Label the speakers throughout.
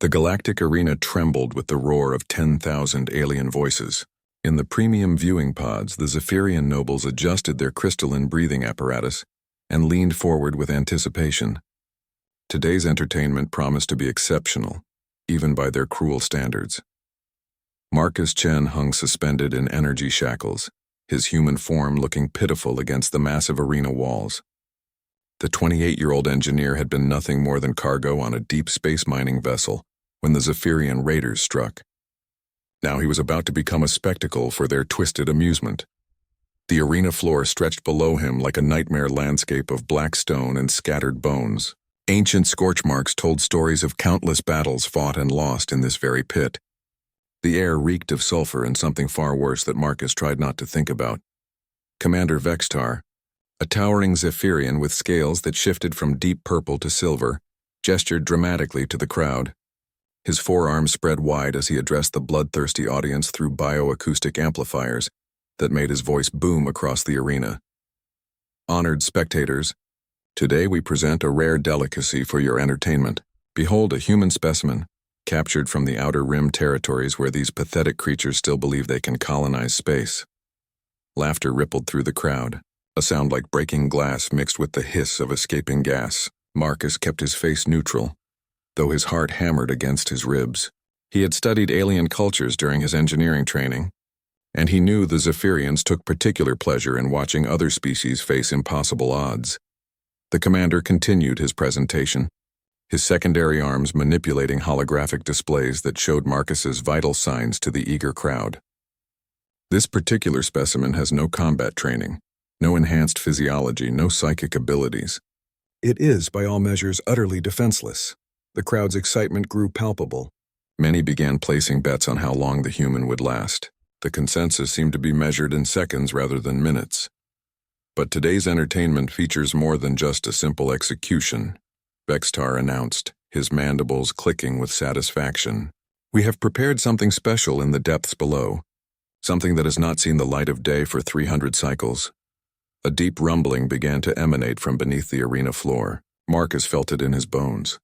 Speaker 1: The galactic arena trembled with the roar of 10,000 alien voices. In the premium viewing pods, the Zephyrian nobles adjusted their crystalline breathing apparatus and leaned forward with anticipation. Today's entertainment promised to be exceptional, even by their cruel standards. Marcus Chen hung suspended in energy shackles, his human form looking pitiful against the massive arena walls. The 28-year-old engineer had been nothing more than cargo on a deep space mining vessel when the Zephyrian raiders struck. Now he was about to become a spectacle for their twisted amusement. The arena floor stretched below him like a nightmare landscape of black stone and scattered bones. Ancient scorch marks told stories of countless battles fought and lost in this very pit. The air reeked of sulfur and something far worse that Marcus tried not to think about. Commander Vextar, a towering Zephyrian with scales that shifted from deep purple to silver, gestured dramatically to the crowd. His forearms spread wide as he addressed the bloodthirsty audience through bioacoustic amplifiers that made his voice boom across the arena. Honored spectators, today we present a rare delicacy for your entertainment. Behold a human specimen, captured from the outer rim territories where these pathetic creatures still believe they can colonize space. Laughter rippled through the crowd, a sound like breaking glass mixed with the hiss of escaping gas. Marcus kept his face neutral, though his heart hammered against his ribs. He had studied alien cultures during his engineering training, and he knew the Zephyrians took particular pleasure in watching other species face impossible odds. The commander continued his presentation, his secondary arms manipulating holographic displays that showed Marcus's vital signs to the eager crowd. This particular specimen has no combat training, no enhanced physiology, no psychic abilities. It is, by all measures, utterly defenseless. The crowd's excitement grew palpable. Many began placing bets on how long the human would last. The consensus seemed to be measured in seconds rather than minutes. But today's entertainment features more than just a simple execution, Vextar announced, his mandibles clicking with satisfaction. We have prepared something special in the depths below, something that has not seen the light of day for 300 cycles. A deep rumbling began to emanate from beneath the arena floor. Marcus felt it in his bones,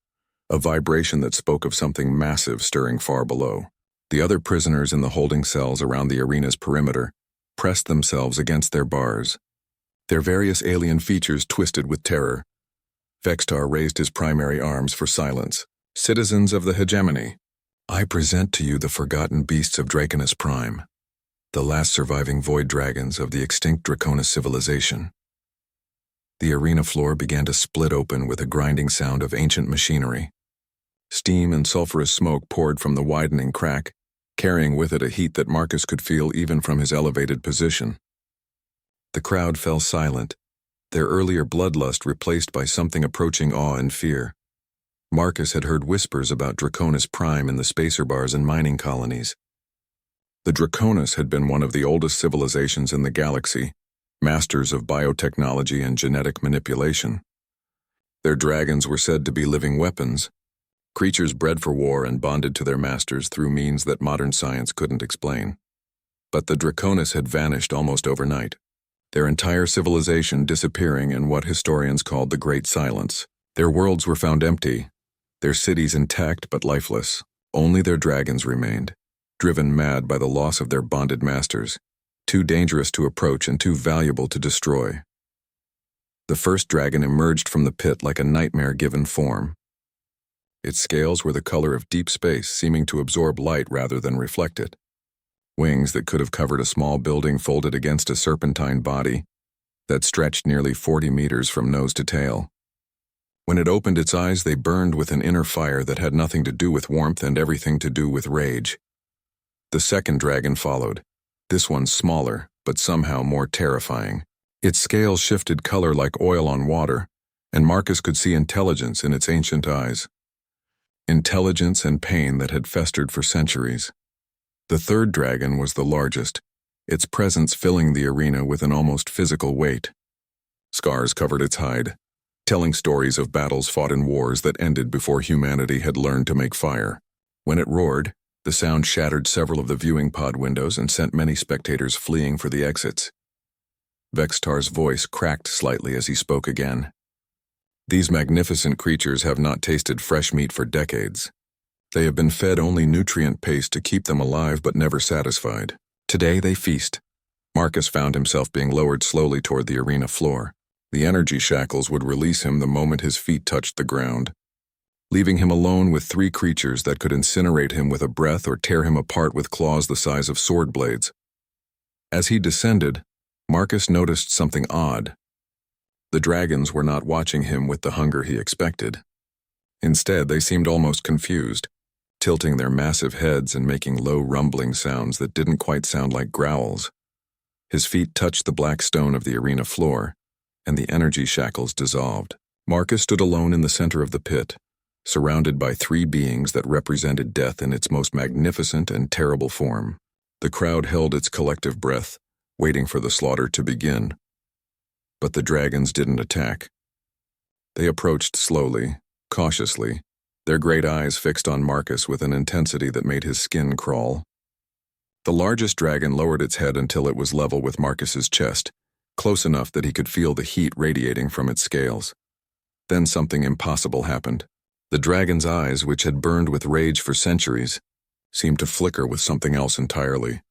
Speaker 1: a vibration that spoke of something massive stirring far below. The other prisoners in the holding cells around the arena's perimeter pressed themselves against their bars, their various alien features twisted with terror. Vextar raised his primary arms for silence. Citizens of the hegemony, I present to you the forgotten beasts of Draconus Prime, the last surviving void dragons of the extinct Draconus civilization. The arena floor began to split open with a grinding sound of ancient machinery. Steam and sulfurous smoke poured from the widening crack, carrying with it a heat that Marcus could feel even from his elevated position. The crowd fell silent, their earlier bloodlust replaced by something approaching awe and fear. Marcus had heard whispers about Draconus Prime in the spacer bars and mining colonies. The Draconus had been one of the oldest civilizations in the galaxy, masters of biotechnology and genetic manipulation. Their dragons were said to be living weapons, creatures bred for war and bonded to their masters through means that modern science couldn't explain. But the Draconus had vanished almost overnight, their entire civilization disappearing in what historians called the Great Silence. Their worlds were found empty, their cities intact but lifeless. Only their dragons remained, driven mad by the loss of their bonded masters, too dangerous to approach and too valuable to destroy. The first dragon emerged from the pit like a nightmare-given form. Its scales were the color of deep space, seeming to absorb light rather than reflect it. Wings that could have covered a small building folded against a serpentine body that stretched nearly 40 meters from nose to tail. When it opened its eyes, they burned with an inner fire that had nothing to do with warmth and everything to do with rage. The second dragon followed, this one smaller, but somehow more terrifying. Its scales shifted color like oil on water, and Marcus could see intelligence in its ancient eyes. Intelligence and pain that had festered for centuries. The third dragon was the largest, its presence filling the arena with an almost physical weight. Scars covered its hide, telling stories of battles fought in wars that ended before humanity had learned to make fire. When it roared, the sound shattered several of the viewing pod windows and sent many spectators fleeing for the exits. Vextar's voice cracked slightly as he spoke again. These magnificent creatures have not tasted fresh meat for decades. They have been fed only nutrient paste to keep them alive but never satisfied. Today they feast. Marcus found himself being lowered slowly toward the arena floor. The energy shackles would release him the moment his feet touched the ground, leaving him alone with 3 creatures that could incinerate him with a breath or tear him apart with claws the size of sword blades. As he descended, Marcus noticed something odd. The dragons were not watching him with the hunger he expected. Instead, they seemed almost confused, tilting their massive heads and making low rumbling sounds that didn't quite sound like growls. His feet touched the black stone of the arena floor, and the energy shackles dissolved. Marcus stood alone in the center of the pit, surrounded by 3 beings that represented death in its most magnificent and terrible form. The crowd held its collective breath, waiting for the slaughter to begin. But the dragons didn't attack. They approached slowly, cautiously, their great eyes fixed on Marcus with an intensity that made his skin crawl. The largest dragon lowered its head until it was level with Marcus's chest, close enough that he could feel the heat radiating from its scales. Then something impossible happened. The dragon's eyes, which had burned with rage for centuries, seemed to flicker with something else entirely.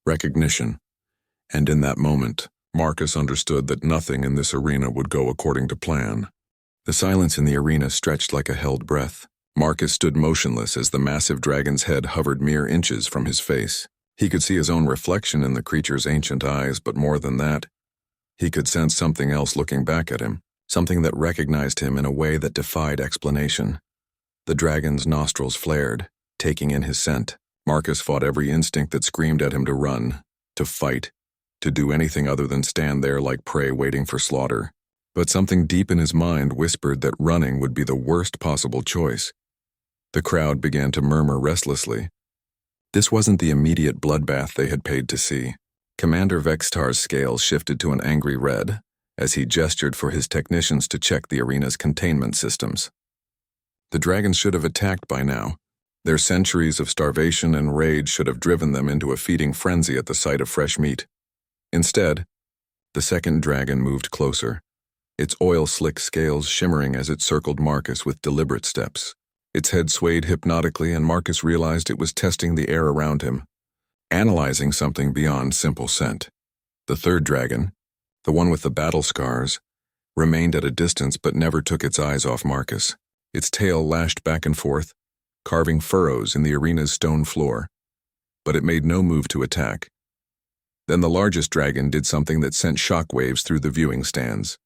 Speaker 1: Recognition. And in that moment, Marcus understood that nothing in this arena would go according to plan. The silence in the arena stretched like a held breath. Marcus stood motionless as the massive dragon's head hovered mere inches from his face. He could see his own reflection in the creature's ancient eyes, but more than that, he could sense something else looking back at him, something that recognized him in a way that defied explanation. The dragon's nostrils flared, taking in his scent. Marcus fought every instinct that screamed at him to run, to fight, to do anything other than stand there like prey waiting for slaughter. But something deep in his mind whispered that running would be the worst possible choice. The crowd began to murmur restlessly. This wasn't the immediate bloodbath they had paid to see. Commander Vextar's scales shifted to an angry red as he gestured for his technicians to check the arena's containment systems. The dragons should have attacked by now. Their centuries of starvation and rage should have driven them into a feeding frenzy at the sight of fresh meat. Instead, the second dragon moved closer, its oil-slick scales shimmering as it circled Marcus with deliberate steps. Its head swayed hypnotically, and Marcus realized it was testing the air around him, analyzing something beyond simple scent. The third dragon, the one with the battle scars, remained at a distance but never took its eyes off Marcus. Its tail lashed back and forth, carving furrows in the arena's stone floor, but it made no move to attack. Then the largest dragon did something that sent shockwaves through the viewing stands.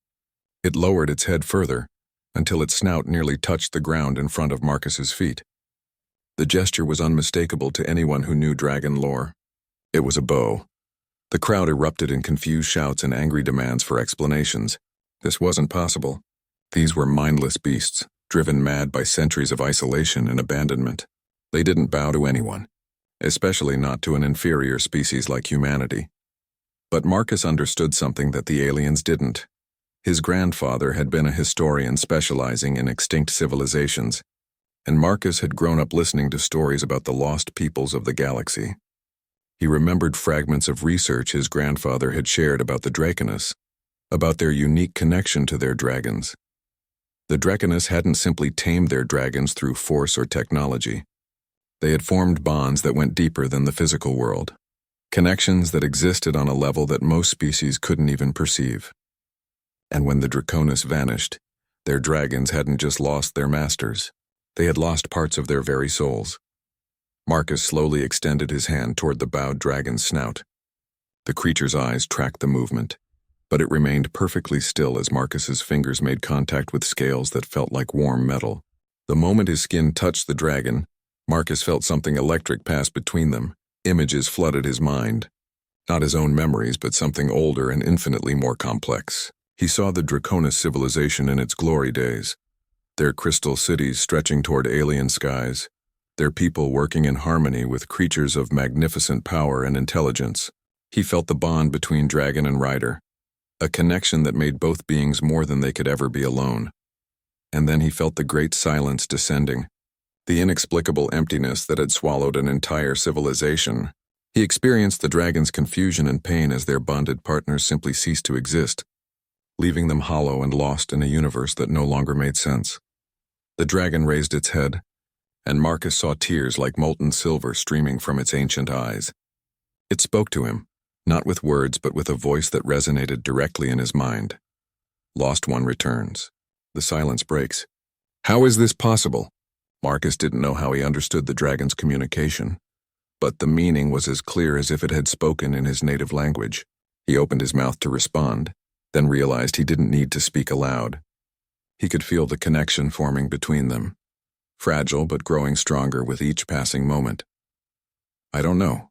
Speaker 1: It lowered its head further, until its snout nearly touched the ground in front of Marcus's feet. The gesture was unmistakable to anyone who knew dragon lore. It was a bow. The crowd erupted in confused shouts and angry demands for explanations. This wasn't possible. These were mindless beasts, driven mad by centuries of isolation and abandonment. They didn't bow to anyone, especially not to an inferior species like humanity. But Marcus understood something that the aliens didn't. His grandfather had been a historian specializing in extinct civilizations, and Marcus had grown up listening to stories about the lost peoples of the galaxy. He remembered fragments of research his grandfather had shared about the Draconus, about their unique connection to their dragons. The Draconus hadn't simply tamed their dragons through force or technology. They had formed bonds that went deeper than the physical world, connections that existed on a level that most species couldn't even perceive. And when the Draconus vanished, their dragons hadn't just lost their masters, they had lost parts of their very souls. Marcus slowly extended his hand toward the bowed dragon's snout. The creature's eyes tracked the movement, but it remained perfectly still as Marcus's fingers made contact with scales that felt like warm metal. The moment his skin touched the dragon, Marcus felt something electric pass between them. Images flooded his mind. Not his own memories, but something older and infinitely more complex. He saw the Draconus civilization in its glory days, their crystal cities stretching toward alien skies, their people working in harmony with creatures of magnificent power and intelligence. He felt the bond between dragon and rider, a connection that made both beings more than they could ever be alone. And then he felt the great silence descending, the inexplicable emptiness that had swallowed an entire civilization. He experienced the dragon's confusion and pain as their bonded partners simply ceased to exist, leaving them hollow and lost in a universe that no longer made sense. The dragon raised its head, and Marcus saw tears like molten silver streaming from its ancient eyes. It spoke to him, not with words but with a voice that resonated directly in his mind. Lost One returns. The silence breaks. How is this possible? Marcus didn't know how he understood the dragon's communication, but the meaning was as clear as if it had spoken in his native language. He opened his mouth to respond, then realized he didn't need to speak aloud. He could feel the connection forming between them, fragile but growing stronger with each passing moment. I don't know,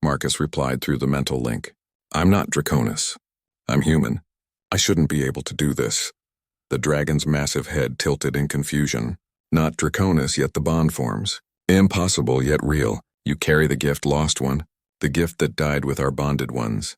Speaker 1: Marcus replied through the mental link. I'm not Draconis. I'm human. I shouldn't be able to do this. The dragon's massive head tilted in confusion. Not Draconis, yet the bond forms. Impossible, yet real. You carry the gift, Lost One, the gift that died with our bonded ones.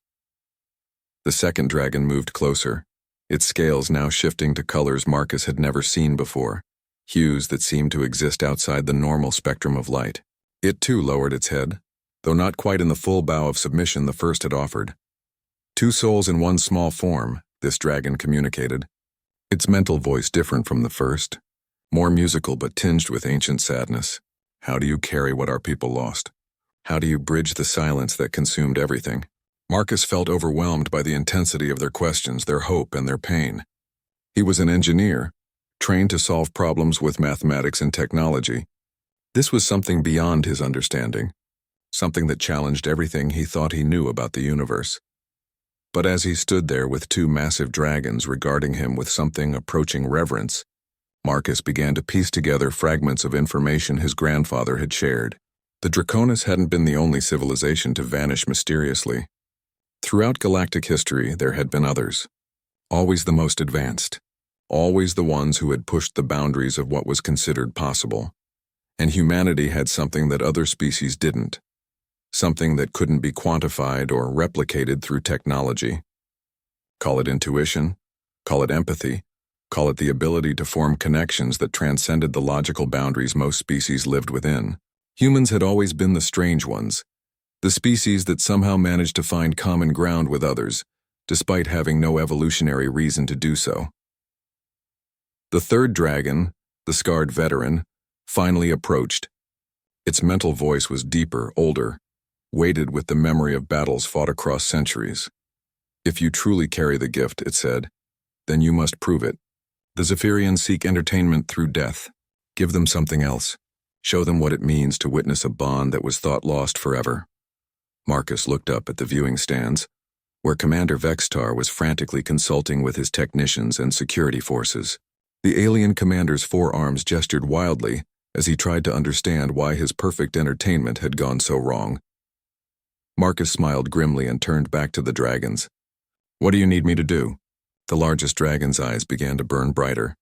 Speaker 1: The second dragon moved closer, its scales now shifting to colors Marcus had never seen before, hues that seemed to exist outside the normal spectrum of light. It too lowered its head, though not quite in the full bow of submission the first had offered. Two souls in one small form, this dragon communicated, its mental voice different from the first, more musical but tinged with ancient sadness. How do you carry what our people lost? How do you bridge the silence that consumed everything? Marcus felt overwhelmed by the intensity of their questions, their hope, and their pain. He was an engineer, trained to solve problems with mathematics and technology. This was something beyond his understanding, something that challenged everything he thought he knew about the universe. But as he stood there with two massive dragons regarding him with something approaching reverence, Marcus began to piece together fragments of information his grandfather had shared. The Draconis hadn't been the only civilization to vanish mysteriously. Throughout galactic history, there had been others, always the most advanced, always the ones who had pushed the boundaries of what was considered possible. And humanity had something that other species didn't, something that couldn't be quantified or replicated through technology. Call it intuition, call it empathy, call it the ability to form connections that transcended the logical boundaries most species lived within. Humans had always been the strange ones, the species that somehow managed to find common ground with others, despite having no evolutionary reason to do so. The third dragon, the scarred veteran, finally approached. Its mental voice was deeper, older, weighted with the memory of battles fought across centuries. If you truly carry the gift, it said, then you must prove it. The Zephyrians seek entertainment through death. Give them something else. Show them what it means to witness a bond that was thought lost forever. Marcus looked up at the viewing stands, where Commander Vextar was frantically consulting with his technicians and security forces. The alien commander's forearms gestured wildly as he tried to understand why his perfect entertainment had gone so wrong. Marcus smiled grimly and turned back to the dragons. What do you need me to do? The largest dragon's eyes began to burn brighter,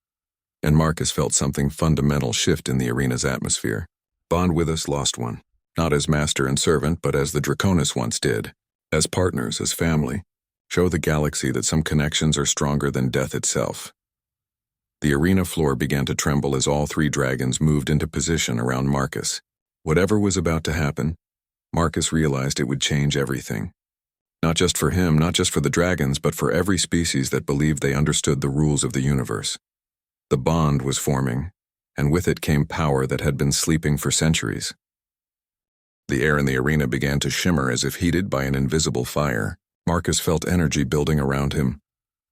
Speaker 1: and Marcus felt something fundamental shift in the arena's atmosphere. Bond with us, Lost One. Not as master and servant, but as the Draconis once did. As partners, as family. Show the galaxy that some connections are stronger than death itself. The arena floor began to tremble as all three dragons moved into position around Marcus. Whatever was about to happen, Marcus realized it would change everything. Not just for him, not just for the dragons, but for every species that believed they understood the rules of the universe. The bond was forming, and with it came power that had been sleeping for centuries. The air in the arena began to shimmer as if heated by an invisible fire. Marcus felt energy building around him,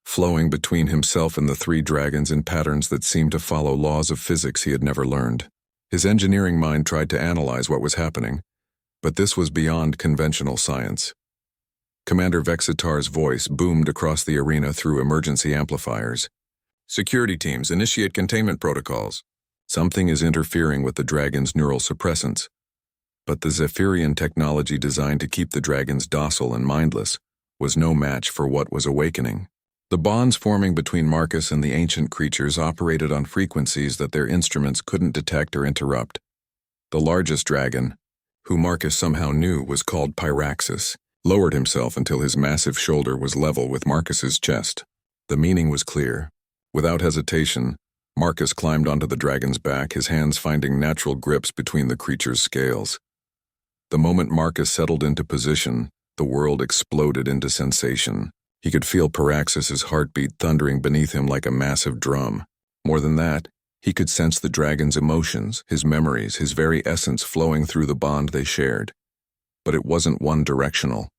Speaker 1: flowing between himself and the three dragons in patterns that seemed to follow laws of physics he had never learned. His engineering mind tried to analyze what was happening, but this was beyond conventional science. Commander Vexitar's voice boomed across the arena through emergency amplifiers. Security teams, initiate containment protocols. Something is interfering with the dragon's neural suppressants. But the Zephyrian technology designed to keep the dragons docile and mindless was no match for what was awakening. The bonds forming between Marcus and the ancient creatures operated on frequencies that their instruments couldn't detect or interrupt. The largest dragon, who Marcus somehow knew was called Pyraxis, lowered himself until his massive shoulder was level with Marcus's chest. The meaning was clear. Without hesitation, Marcus climbed onto the dragon's back, his hands finding natural grips between the creature's scales. The moment Marcus settled into position, the world exploded into sensation. He could feel Pyraxis's heartbeat thundering beneath him like a massive drum. More than that, He could sense the dragon's emotions, his memories, his very essence flowing through the bond they shared. But it wasn't one-directional.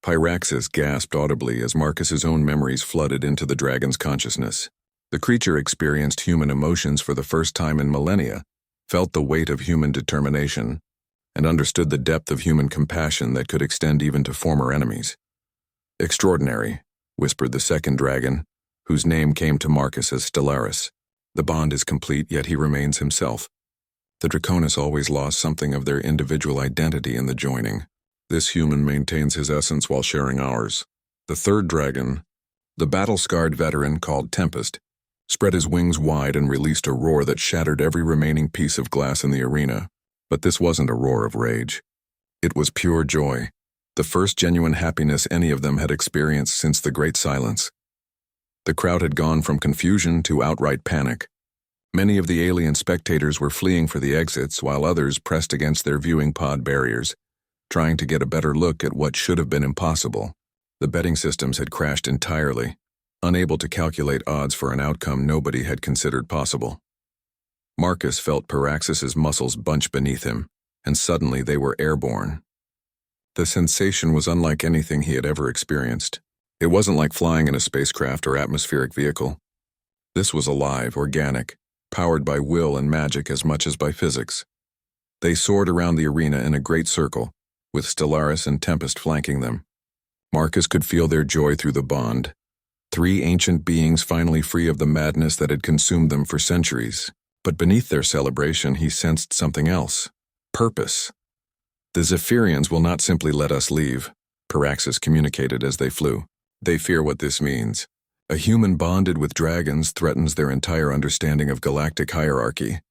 Speaker 1: Pyraxis gasped audibly as Marcus's own memories flooded into the dragon's consciousness. The creature experienced human emotions for the first time in millennia, felt the weight of human determination, and understood the depth of human compassion that could extend even to former enemies. "Extraordinary," whispered the second dragon, whose name came to Marcus as Stellaris. "The bond is complete, yet he remains himself. The Draconis always lost something of their individual identity in the joining. This human maintains his essence while sharing ours." The third dragon, the battle-scarred veteran called Tempest, spread his wings wide and released a roar that shattered every remaining piece of glass in the arena. But this wasn't a roar of rage. It was pure joy, the first genuine happiness any of them had experienced since the Great Silence. The crowd had gone from confusion to outright panic. Many of the alien spectators were fleeing for the exits, while others pressed against their viewing pod barriers, trying to get a better look at what should have been impossible. The betting systems had crashed entirely, unable to calculate odds for an outcome nobody had considered possible. Marcus felt Pyraxis's muscles bunch beneath him, and suddenly they were airborne. The sensation was unlike anything he had ever experienced. It wasn't like flying in a spacecraft or atmospheric vehicle. This was alive, organic, powered by will and magic as much as by physics. They soared around the arena in a great circle, with Stellaris and Tempest flanking them. Marcus could feel their joy through the bond. Three ancient beings finally free of the madness that had consumed them for centuries. But beneath their celebration, he sensed something else. Purpose. "The Zephyrians will not simply let us leave," Pyraxis communicated as they flew. "They fear what this means. A human bonded with dragons threatens their entire understanding of galactic hierarchy."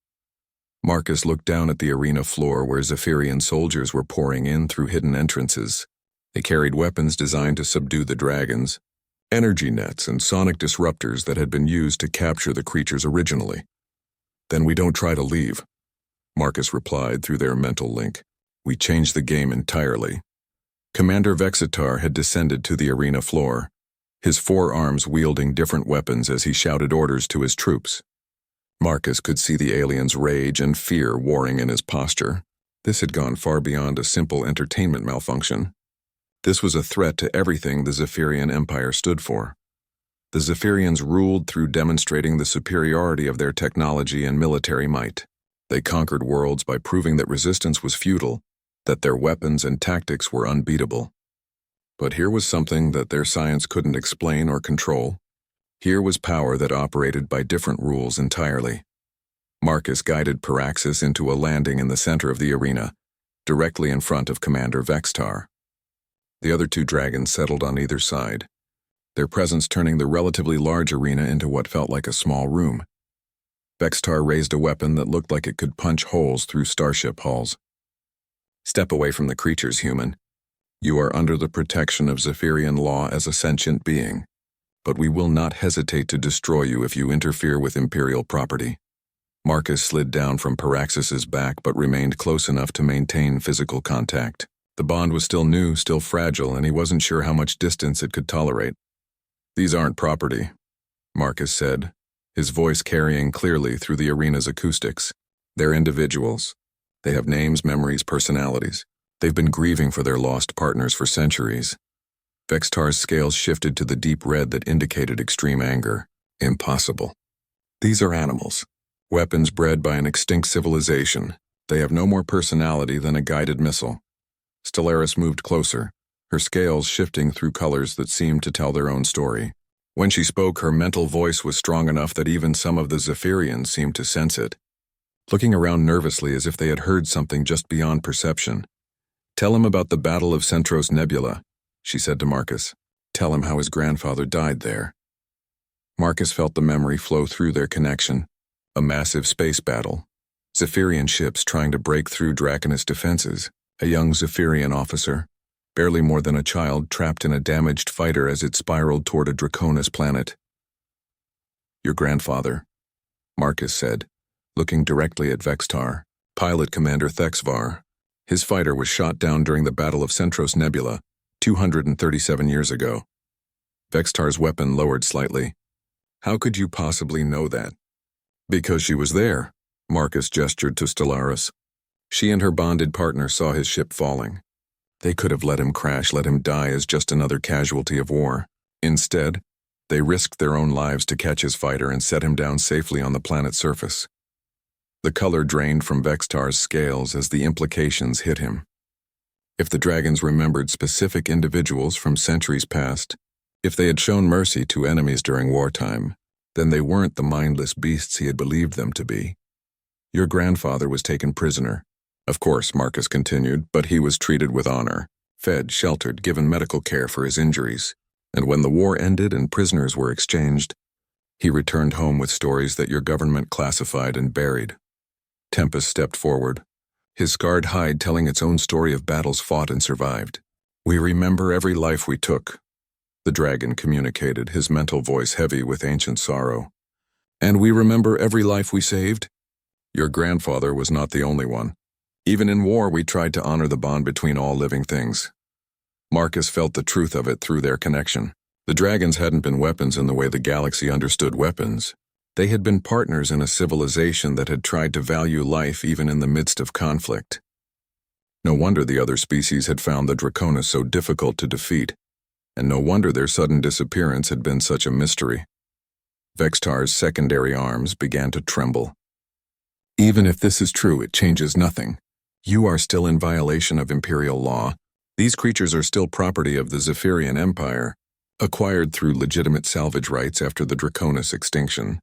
Speaker 1: Marcus looked down at the arena floor where Zephyrian soldiers were pouring in through hidden entrances. They carried weapons designed to subdue the dragons, energy nets and sonic disruptors that had been used to capture the creatures originally. "Then we don't try to leave," Marcus replied through their mental link. "We change the game entirely." Commander Vexitar had descended to the arena floor, his forearms wielding different weapons as he shouted orders to his troops. Marcus could see the alien's rage and fear warring in his posture. This had gone far beyond a simple entertainment malfunction. This was a threat to everything the Zephyrian Empire stood for. The Zephyrians ruled through demonstrating the superiority of their technology and military might. They conquered worlds by proving that resistance was futile, that their weapons and tactics were unbeatable. But here was something that their science couldn't explain or control. Here was power that operated by different rules entirely. Marcus guided Pyraxis into a landing in the center of the arena, directly in front of Commander Vexitar. The other two dragons settled on either side, their presence turning the relatively large arena into what felt like a small room. Vexitar raised a weapon that looked like it could punch holes through starship hulls. "Step away from the creatures, human. You are under the protection of Zephyrian law as a sentient being, but we will not hesitate to destroy you if you interfere with Imperial property." Marcus slid down from Pyraxis's back but remained close enough to maintain physical contact. The bond was still new, still fragile, and he wasn't sure how much distance it could tolerate. "These aren't property," Marcus said, his voice carrying clearly through the arena's acoustics. "They're individuals. They have names, memories, personalities. They've been grieving for their lost partners for centuries." Vexitar's scales shifted to the deep red that indicated extreme anger. "Impossible. These are animals. Weapons bred by an extinct civilization. They have no more personality than a guided missile." Stellaris moved closer, her scales shifting through colors that seemed to tell their own story. When she spoke, her mental voice was strong enough that even some of the Zephyrians seemed to sense it. Looking around nervously as if they had heard something just beyond perception. "Tell him about the Battle of Centros Nebula," she said to Marcus. "Tell him how his grandfather died there." Marcus felt the memory flow through their connection. A massive space battle. Zephyrian ships trying to break through Draconis defenses. A young Zephyrian officer, barely more than a child, trapped in a damaged fighter as it spiraled toward a Draconis planet. "Your grandfather," Marcus said, looking directly at Vexitar. "Pilot Commander Thexvar. His fighter was shot down during the Battle of Centros Nebula, 237 years ago." Vexitar's weapon lowered slightly. "How could you possibly know that?" Because she was there, Marcus gestured to Stellaris. She and her bonded partner saw his ship falling. They could have let him crash, let him die as just another casualty of war. Instead, they risked their own lives to catch his fighter and set him down safely on the planet's surface. The color drained from Vextar's scales as the implications hit him. If the dragons remembered specific individuals from centuries past, if they had shown mercy to enemies during wartime, then they weren't the mindless beasts he had believed them to be. Your grandfather was taken prisoner. Of course, Marcus continued, but he was treated with honor, fed, sheltered, given medical care for his injuries. And when the war ended and prisoners were exchanged, he returned home with stories that your government classified and buried. Tempest stepped forward, his scarred hide telling its own story of battles fought and survived. We remember every life we took, the dragon communicated, his mental voice heavy with ancient sorrow. And we remember every life we saved? Your grandfather was not the only one. Even in war, we tried to honor the bond between all living things. Marcus felt the truth of it through their connection. The dragons hadn't been weapons in the way the galaxy understood weapons. They had been partners in a civilization that had tried to value life even in the midst of conflict. No wonder the other species had found the Draconis so difficult to defeat, and no wonder their sudden disappearance had been such a mystery. Vextar's secondary arms began to tremble. Even if this is true, it changes nothing. You are still in violation of Imperial law. These creatures are still property of the Zephyrian Empire, acquired through legitimate salvage rights after the Draconis extinction.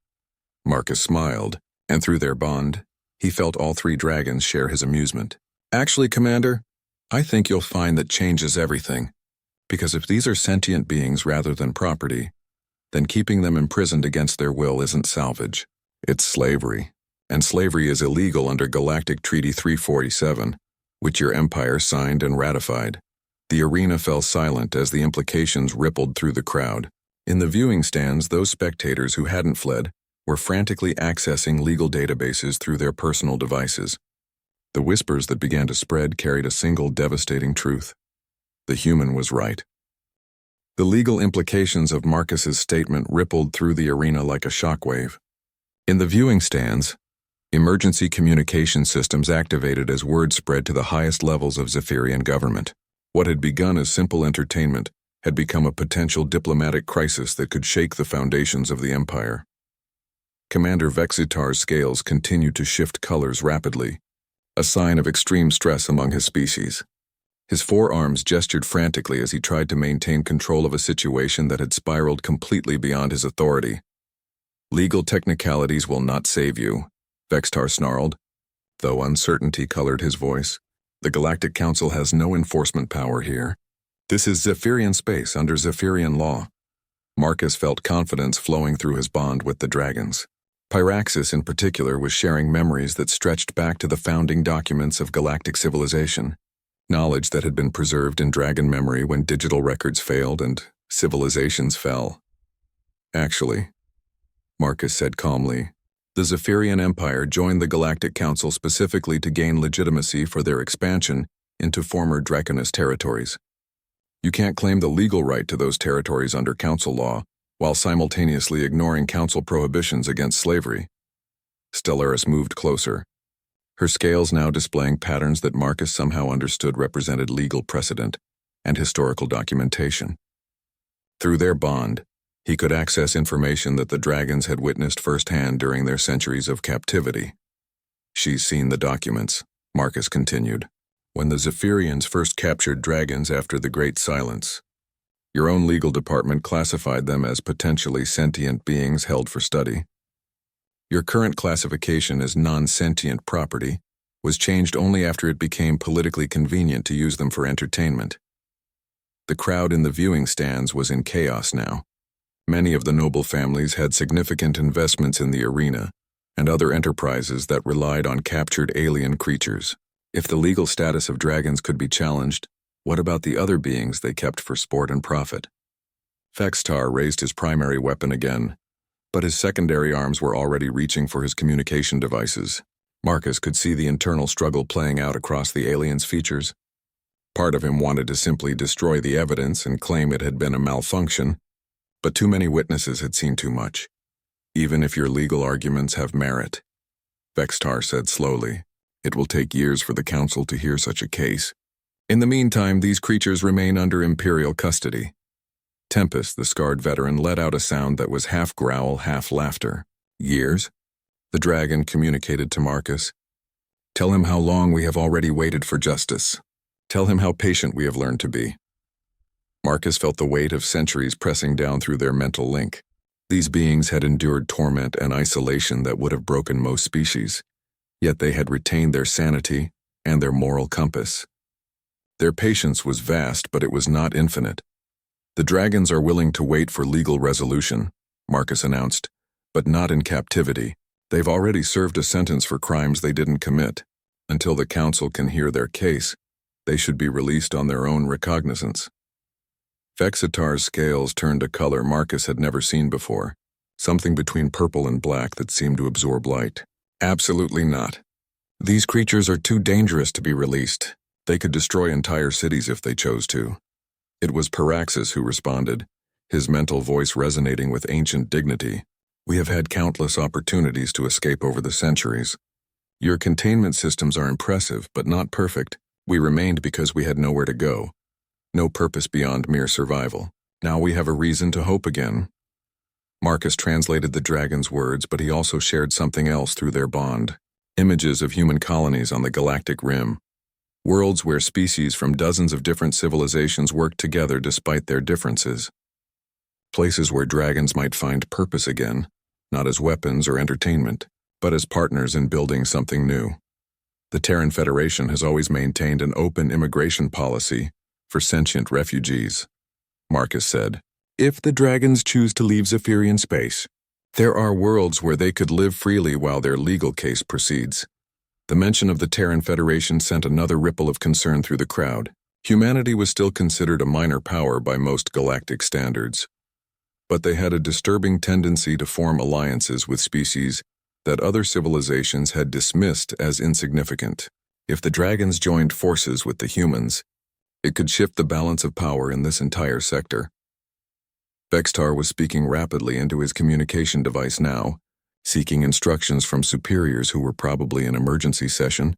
Speaker 1: Marcus smiled, and through their bond, he felt all three dragons share his amusement. Actually, Commander, I think you'll find that changes everything. Because if these are sentient beings rather than property, then keeping them imprisoned against their will isn't salvage. It's slavery. And slavery is illegal under Galactic Treaty 347, which your empire signed and ratified. The arena fell silent as the implications rippled through the crowd. In the viewing stands, those spectators who hadn't fled were frantically accessing legal databases through their personal devices. The whispers that began to spread carried a single devastating truth. The human was right. The legal implications of Marcus's statement rippled through the arena like a shockwave. In the viewing stands, emergency communication systems activated as word spread to the highest levels of Zephyrian government. What had begun as simple entertainment had become a potential diplomatic crisis that could shake the foundations of the empire. Commander Vexitar's scales continued to shift colors rapidly, a sign of extreme stress among his species. His forearms gestured frantically as he tried to maintain control of a situation that had spiraled completely beyond his authority. Legal technicalities will not save you, Vextar snarled, though uncertainty colored his voice. The Galactic Council has no enforcement power here. This is Zephyrian space under Zephyrian law. Marcus felt confidence flowing through his bond with the dragons. Pyraxis in particular was sharing memories that stretched back to the founding documents of galactic civilization, knowledge that had been preserved in dragon memory when digital records failed and civilizations fell. Actually, Marcus said calmly, the Zephyrian Empire joined the Galactic Council specifically to gain legitimacy for their expansion into former Draconis territories. You can't claim the legal right to those territories under Council law, while simultaneously ignoring Council prohibitions against slavery. Stellaris moved closer, her scales now displaying patterns that Marcus somehow understood represented legal precedent and historical documentation. Through their bond, he could access information that the dragons had witnessed firsthand during their centuries of captivity. She's seen the documents, Marcus continued, when the Zephyrians first captured dragons after the Great Silence. Your own legal department classified them as potentially sentient beings held for study. Your current classification as non-sentient property was changed only after it became politically convenient to use them for entertainment. The crowd in the viewing stands was in chaos now. Many of the noble families had significant investments in the arena and other enterprises that relied on captured alien creatures. If the legal status of dragons could be challenged, what about the other beings they kept for sport and profit? Vextar raised his primary weapon again, but his secondary arms were already reaching for his communication devices. Marcus could see the internal struggle playing out across the alien's features. Part of him wanted to simply destroy the evidence and claim it had been a malfunction, but too many witnesses had seen too much. even if your legal arguments have merit. Vextar said slowly. It will take years for the council to hear such a case. In the meantime, these creatures remain under Imperial custody. Tempest, the scarred veteran, let out a sound that was half growl, half laughter. Years? The dragon communicated to Marcus. Tell him how long we have already waited for justice. Tell him how patient we have learned to be. Marcus felt the weight of centuries pressing down through their mental link. These beings had endured torment and isolation that would have broken most species, yet they had retained their sanity and their moral compass. Their patience was vast, but it was not infinite. The dragons are willing to wait for legal resolution, Marcus announced, but not in captivity. They've already served a sentence for crimes they didn't commit. Until the council can hear their case, they should be released on their own recognizance. Vexitar's scales turned a color Marcus had never seen before, something between purple and black that seemed to absorb light. Absolutely not. These creatures are too dangerous to be released. They could destroy entire cities if they chose to. It was Paraxis who responded, his mental voice resonating with ancient dignity. We have had countless opportunities to escape over the centuries. Your containment systems are impressive, but not perfect. We remained because we had nowhere to go. No purpose beyond mere survival. Now we have a reason to hope again. Marcus translated the dragon's words, but he also shared something else through their bond. Images of human colonies on the galactic rim. Worlds where species from dozens of different civilizations worked together despite their differences. Places where dragons might find purpose again, not as weapons or entertainment, but as partners in building something new. The Terran Federation has always maintained an open immigration policy for sentient refugees, Marcus said. If the dragons choose to leave Zephyrian space, there are worlds where they could live freely while their legal case proceeds. The mention of the Terran Federation sent another ripple of concern through the crowd. Humanity was still considered a minor power by most galactic standards, but they had a disturbing tendency to form alliances with species that other civilizations had dismissed as insignificant. If the dragons joined forces with the humans, it could shift the balance of power in this entire sector. Vextar was speaking rapidly into his communication device now, seeking instructions from superiors who were probably in emergency session,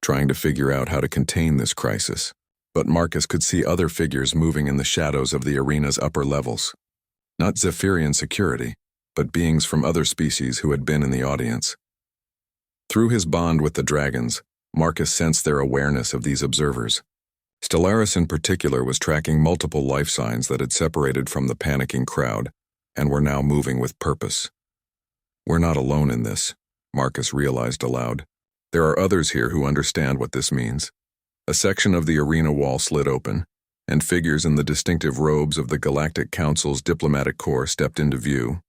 Speaker 1: trying to figure out how to contain this crisis. But Marcus could see other figures moving in the shadows of the arena's upper levels. Not Zephyrian security, but beings from other species who had been in the audience. Through his bond with the dragons, Marcus sensed their awareness of these observers. Stellaris in particular was tracking multiple life signs that had separated from the panicking crowd and were now moving with purpose. We're not alone in this, Marcus realized aloud. There are others here who understand what this means. A section of the arena wall slid open, and figures in the distinctive robes of the Galactic Council's diplomatic corps stepped into view.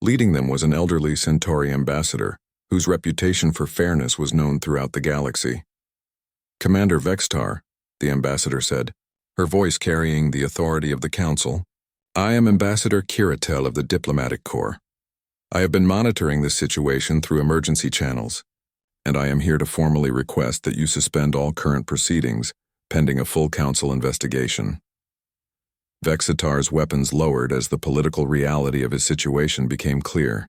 Speaker 1: Leading them was an elderly Centauri ambassador, whose reputation for fairness was known throughout the galaxy. Commander Vextar, the ambassador said, her voice carrying the authority of the council. I am Ambassador Kiratel of the Diplomatic Corps. I have been monitoring this situation through emergency channels, and I am here to formally request that you suspend all current proceedings pending a full council investigation. Vexitar's weapons lowered as the political reality of his situation became clear.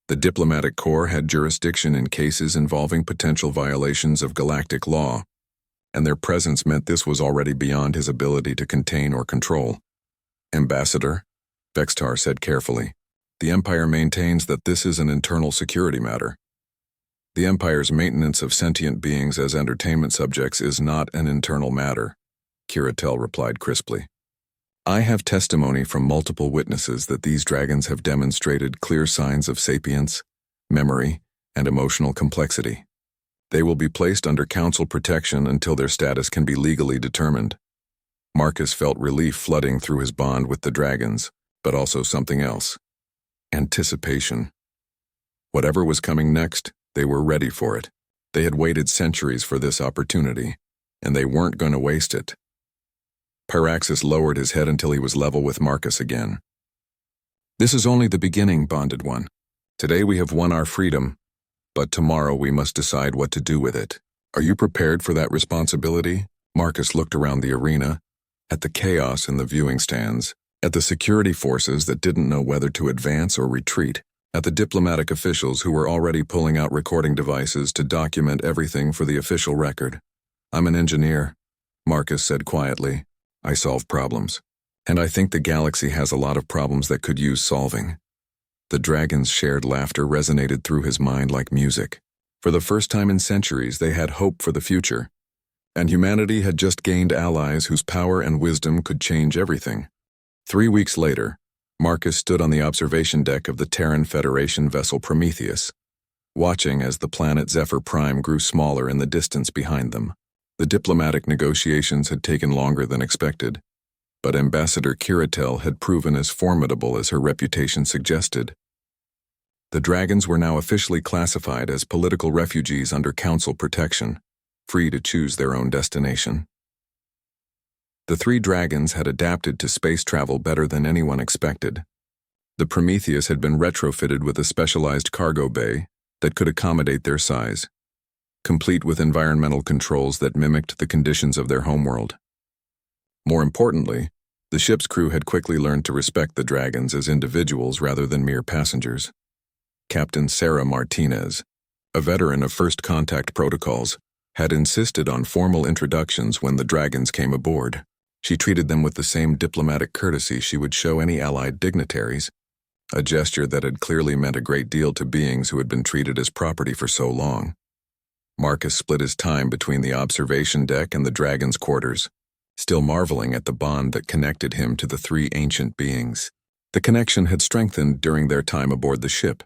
Speaker 1: The Diplomatic Corps had jurisdiction in cases involving potential violations of galactic law, and their presence meant this was already beyond his ability to contain or control. Ambassador, Vextar said carefully, the Empire maintains that this is an internal security matter. The Empire's maintenance of sentient beings as entertainment subjects is not an internal matter, Kiratel replied crisply. I have testimony from multiple witnesses that these dragons have demonstrated clear signs of sapience, memory, and emotional complexity. They will be placed under council protection until their status can be legally determined. Marcus felt relief flooding through his bond with the dragons, but also something else. Anticipation. Whatever was coming next, they were ready for it. They had waited centuries for this opportunity, and they weren't going to waste it. Paraxis lowered his head until he was level with Marcus again. This is only the beginning, Bonded One. Today we have won our freedom, but tomorrow we must decide what to do with it. Are you prepared for that responsibility? Marcus looked around the arena, at the chaos in the viewing stands, at the security forces that didn't know whether to advance or retreat. at the diplomatic officials who were already pulling out recording devices to document everything for the official record. "I'm an engineer," Marcus said quietly. "I solve problems. And I think the galaxy has a lot of problems that could use solving." The dragon's shared laughter resonated through his mind like music. For the first time in centuries, they had hope for the future. And humanity had just gained allies whose power and wisdom could change everything. 3 weeks later, Marcus stood on the observation deck of the Terran Federation vessel Prometheus, watching as the planet Zephyr Prime grew smaller in the distance behind them. The diplomatic negotiations had taken longer than expected, but Ambassador Kiratel had proven as formidable as her reputation suggested. The dragons were now officially classified as political refugees under Council protection, free to choose their own destination. The 3 dragons had adapted to space travel better than anyone expected. The Prometheus had been retrofitted with a specialized cargo bay that could accommodate their size, complete with environmental controls that mimicked the conditions of their homeworld. More importantly, the ship's crew had quickly learned to respect the dragons as individuals rather than mere passengers. Captain Sarah Martinez, a veteran of first contact protocols, had insisted on formal introductions when the dragons came aboard. She treated them with the same diplomatic courtesy she would show any allied dignitaries, a gesture that had clearly meant a great deal to beings who had been treated as property for so long. Marcus split his time between the observation deck and the dragon's quarters, still marveling at the bond that connected him to the 3 ancient beings. The connection had strengthened during their time aboard the ship,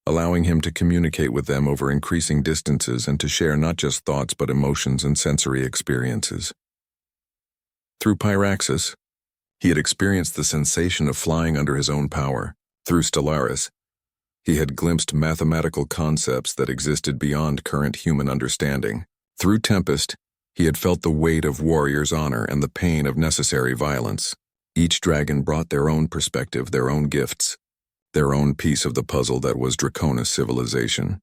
Speaker 1: allowing him to communicate with them over increasing distances and to share not just thoughts but emotions and sensory experiences. Through Pyraxis, he had experienced the sensation of flying under his own power. Through Stellaris, he had glimpsed mathematical concepts that existed beyond current human understanding. Through Tempest, he had felt the weight of warrior's honor and the pain of necessary violence. Each dragon brought their own perspective, their own gifts, their own piece of the puzzle that was Draconis civilization.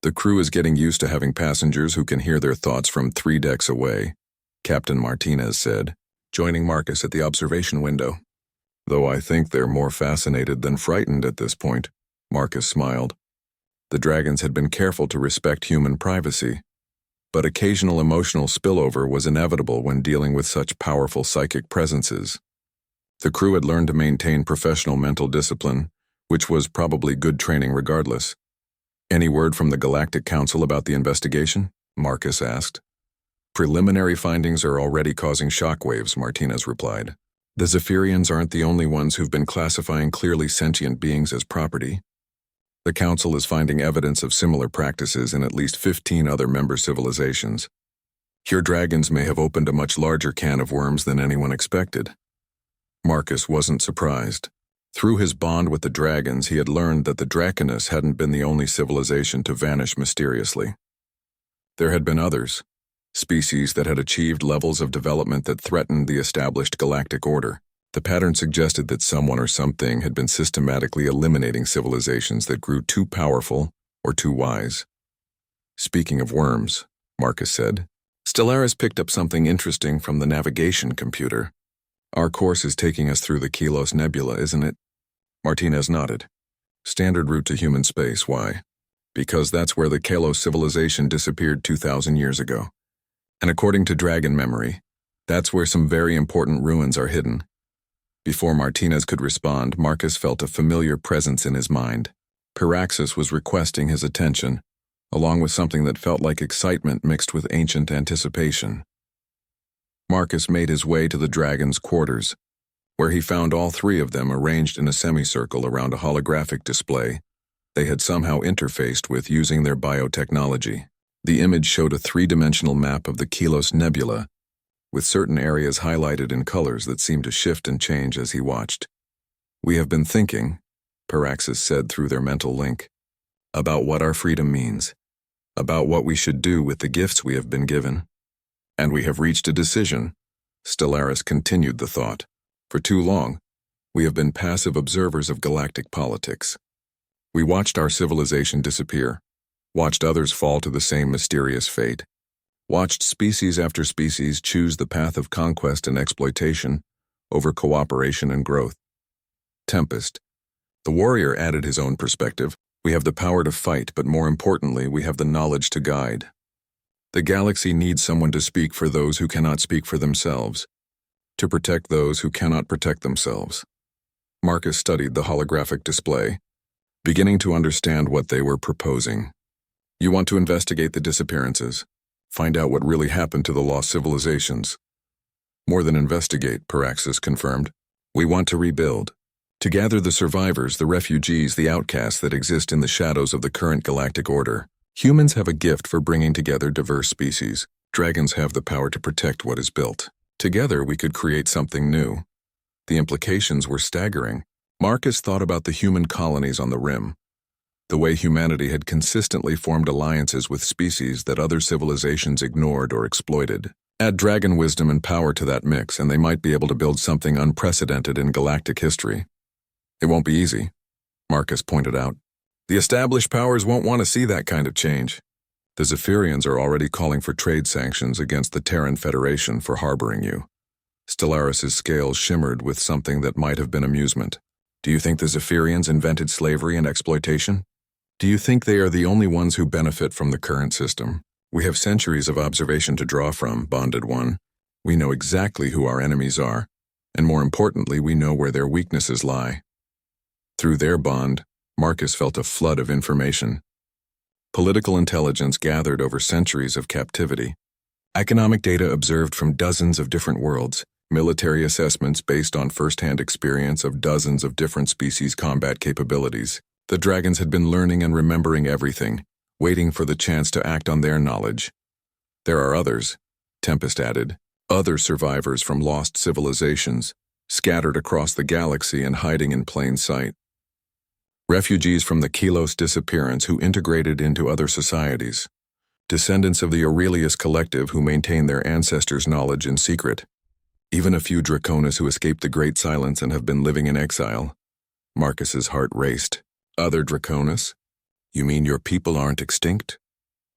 Speaker 1: "The crew is getting used to having passengers who can hear their thoughts from 3 decks away," Captain Martinez said, joining Marcus at the observation window. "Though I think they're more fascinated than frightened at this point," Marcus smiled. The dragons had been careful to respect human privacy, but occasional emotional spillover was inevitable when dealing with such powerful psychic presences. The crew had learned to maintain professional mental discipline, which was probably good training regardless. "Any word from the Galactic Council about the investigation?" Marcus asked. "Preliminary findings are already causing shockwaves," Martinez replied. "The Zephyrians aren't the only ones who've been classifying clearly sentient beings as property. The Council is finding evidence of similar practices in at least 15 other member civilizations. Your dragons may have opened a much larger can of worms than anyone expected." Marcus wasn't surprised. Through his bond with the dragons, he had learned that the Draconis hadn't been the only civilization to vanish mysteriously. There had been others, species that had achieved levels of development that threatened the established galactic order. The pattern suggested that someone or something had been systematically eliminating civilizations that grew too powerful or too wise. "Speaking of worms," Marcus said, "Stellaris picked up something interesting from the navigation computer. Our course is taking us through the Kelos Nebula, isn't it?" Martinez nodded. "Standard route to human space, why?" "Because that's where the Kelos civilization disappeared 2,000 years ago. And according to dragon memory, that's where some very important ruins are hidden." Before Martinez could respond, Marcus felt a familiar presence in his mind. Pyraxis was requesting his attention, along with something that felt like excitement mixed with ancient anticipation. Marcus made his way to the dragon's quarters, where he found all 3 of them arranged in a semicircle around a holographic display they had somehow interfaced with using their biotechnology. The image showed a 3-dimensional map of the Kelos Nebula, with certain areas highlighted in colors that seemed to shift and change as he watched. "We have been thinking," Pyraxis said through their mental link, "about what our freedom means, about what we should do with the gifts we have been given. And we have reached a decision." Stellaris continued the thought. "For too long, we have been passive observers of galactic politics. We watched our civilization disappear, watched others fall to the same mysterious fate, watched species after species choose the path of conquest and exploitation over cooperation and growth. Tempest, The warrior added his own perspective. We have the power to fight, but more importantly, we have the knowledge to guide. The galaxy needs someone to speak for those who cannot speak for themselves, to protect those who cannot protect themselves. Marcus studied the holographic display, beginning to understand what they were proposing. You want to investigate the disappearances, find out what really happened to the lost civilizations. More than investigate, Paraxis confirmed. We want to rebuild, to gather the survivors, the refugees, the outcasts that exist in the shadows of the current galactic order. Humans have a gift for bringing together diverse species. Dragons have the power to protect what is built. Together, we could create something new. The implications were staggering. Marcus thought about the human colonies on the rim, the way humanity had consistently formed alliances with species that other civilizations ignored or exploited. Add dragon wisdom and power to that mix, and they might be able to build something unprecedented in galactic history. It won't be easy, Marcus pointed out. The established powers won't want to see that kind of change. The Zephyrians are already calling for trade sanctions against the Terran Federation for harboring you. Stellaris' scales shimmered with something that might have been amusement. Do you think the Zephyrians invented slavery and exploitation? Do you think they are the only ones who benefit from the current system? We have centuries of observation to draw from, Bonded One. We know exactly who our enemies are, and more importantly, we know where their weaknesses lie. Through their bond, Marcus felt a flood of information. Political intelligence gathered over centuries of captivity. Economic data observed from dozens of different worlds. Military assessments based on first-hand experience of dozens of different species' combat capabilities. The dragons had been learning and remembering everything, waiting for the chance to act on their knowledge. There are others, Tempest added, other survivors from lost civilizations, scattered across the galaxy and hiding in plain sight. Refugees from the Kelos disappearance who integrated into other societies. Descendants of the Aurelius collective who maintain their ancestors' knowledge in secret. Even a few Draconis who escaped the Great Silence and have been living in exile. Marcus's heart raced. Other Draconis? You mean your people aren't extinct?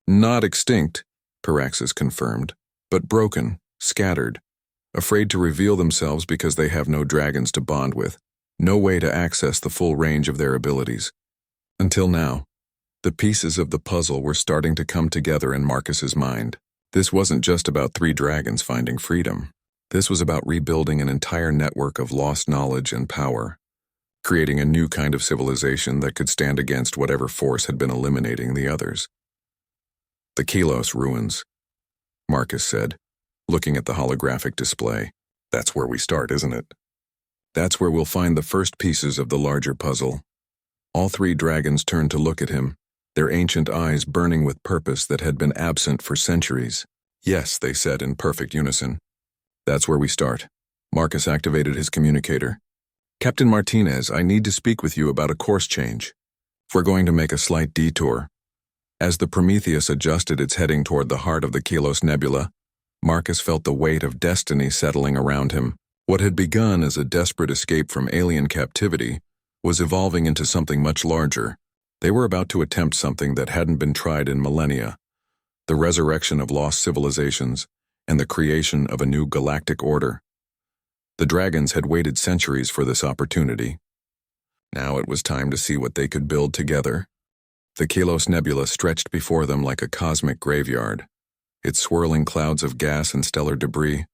Speaker 1: Not extinct, Paraxis confirmed, but broken, scattered, afraid to reveal themselves because they have no dragons to bond with, no way to access the full range of their abilities. Until now, the pieces of the puzzle were starting to come together in Marcus's mind. This wasn't just about 3 dragons finding freedom. This was about rebuilding an entire network of lost knowledge and power, creating a new kind of civilization that could stand against whatever force had been eliminating the others. The Kelos ruins, Marcus said, looking at the holographic display. That's where we start, isn't it? That's where we'll find the first pieces of the larger puzzle. All 3 dragons turned to look at him, their ancient eyes burning with purpose that had been absent for centuries. Yes, they said in perfect unison. That's where we start. Marcus activated his communicator. Captain Martinez, I need to speak with you about a course change. We're going to make a slight detour. As the Prometheus adjusted its heading toward the heart of the Kelos Nebula, Marcus felt the weight of destiny settling around him. What had begun as a desperate escape from alien captivity was evolving into something much larger. They were about to attempt something that hadn't been tried in millennia, the resurrection of lost civilizations and the creation of a new galactic order. The dragons had waited centuries for this opportunity. Now it was time to see what they could build together. The Kelos Nebula stretched before them like a cosmic graveyard, its swirling clouds of gas and stellar debris,